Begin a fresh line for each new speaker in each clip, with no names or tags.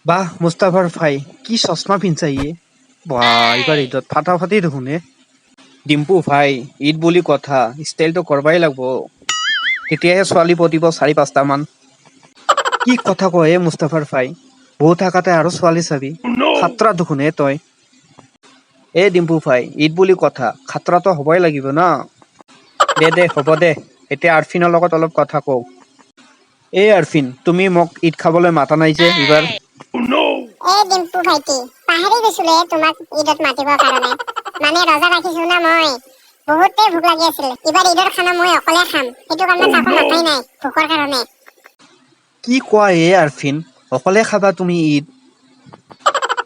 বাহ মুস্তাফার ভাই কি চশমা পিনছা ইয়ে বাহ এবার ঈদত ফাটাফাটি দেখোন এ ডিম্পু ভাই ঈদ বুলি কথা ষ্টাইলটো কৰবাই লাগব তেতিয়াহে ছোৱালী পতিব ৪-৫টা মান কি কথা কয় মুস্তাফাৰ ভাই বৌ থাকাতে আৰু ছোৱালী চাবি খাতৰা দেখোন তই ডিম্পু ভাই ঈদ বুলি কথা খাতৰাটো হ'বই লাগিব ন দে হ'ব দে এতিয়া আৰফিনৰ লগত অলপ কথা কওঁ আৰফিন তুমি মোক ঈদ খাবলৈ মাতা নাই যে এইবাৰ
ডিম্পু ভাইটি পাহৰি গৈছিলে তোমাক ঈদত মাতিবৰ কাৰণে মানে ৰজা ৰাখিছো না মই বহুতে ভোক লাগি আছিল এইবাৰ ঈদৰ খানা মই অকলে খাম সেইটো কাৰণে কাকো মাতাই নাই ভোকৰ কাৰণে
কি কোৱা আৰফিন অকলে খাবা তুমি ঈদ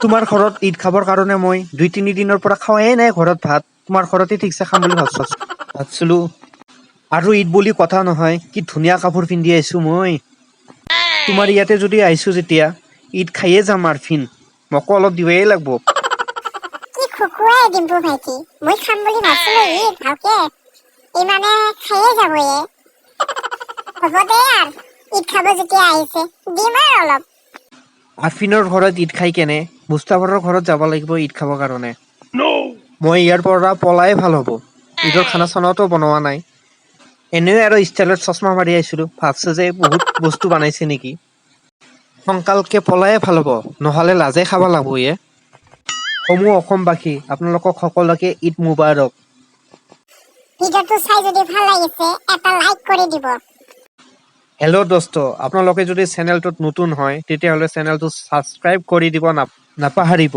তোমাৰ ঘৰত ঈদ খাবৰ কাৰণে মই ২-৩ দিনৰ পৰা খোৱাই নাই ঘৰত ভাত তোমাৰ ঘৰতে ঠিকছে খাম বুলি ভাবছিলো আৰু ঈদ বুলি কথা নহয় কি ধুনীয়া কাপোৰ পিন্ধি আহিছো মই তোমাৰ ইয়াতে যদি আহিছো যেতিয়া ঈদ খাইয়ে যাম আৰফিন মোকো অলপ দিবই লাগব
কি খুকুৱাই ডিম্পু ভাইটি মই খাম বুলি ভাবছিলো ঈদ ভালকে মানে খাইয়ে যাব হ'ব দে আৰু ঈদ খাব যেতিয়া আহিছে দিম আৰু অলপ
আৰফিনৰ ঘৰত ঈদ খাই কেনে মুস্তাফাৰৰ ঘৰত যাব লাগিব ঈদ খাবৰ কাৰণে মই ইয়াৰ পৰা পলাই ভাল হ'ব ঈদৰ খানা চানাটো বনোৱা নাই এনেও আৰু ষ্টাইলত চশমা মাৰি আহিছিলো ভাবছো যে বহুত বস্তু বনাইছে নেকি সোনকালকে পলাই ভাল হ'ব নহ'লে লাজে খাব লাগব সমূহ অসমবাসী আপোনালোকক সকলোকে ঈদ মুবাৰক
ভিডিঅ'টো চাই যদি ভাল লাগিছে এটা লাইক কৰি দিব
হেল্ল' দোস্ত আপোনালোকে যদি চেনেলটোত নতুন হয় তেতিয়াহ'লে চেনেলটো ছাবস্ক্ৰাইব কৰি দিব নাপাহৰিব